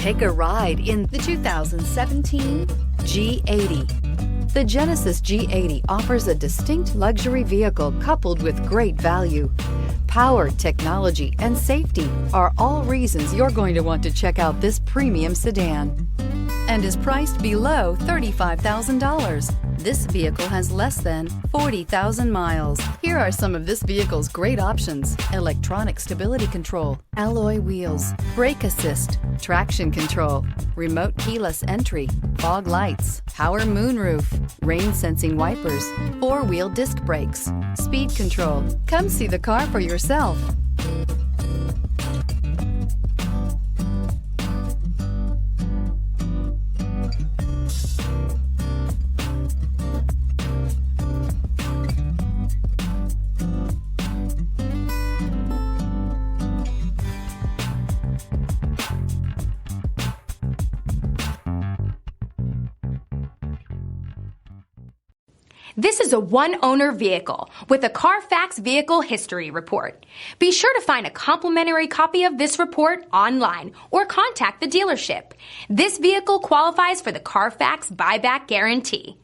Take a ride in the 2017 G80. The Genesis G80 offers a distinct luxury vehicle coupled with great value. Power, technology, and safety are all reasons you're going to want to check out this premium sedan, and is priced below $35,000. This vehicle has less than 40,000 miles. Here are some of this vehicle's great options: electronic stability control, alloy wheels, brake assist, traction control, remote keyless entry, fog lights, power moonroof, rain sensing wipers, four-wheel disc brakes, speed control. Come see the car for yourself. This is a one-owner vehicle with a Carfax Vehicle History Report. Be sure to find a complimentary copy of this report online or contact the dealership. This vehicle qualifies for the Carfax Buyback Guarantee.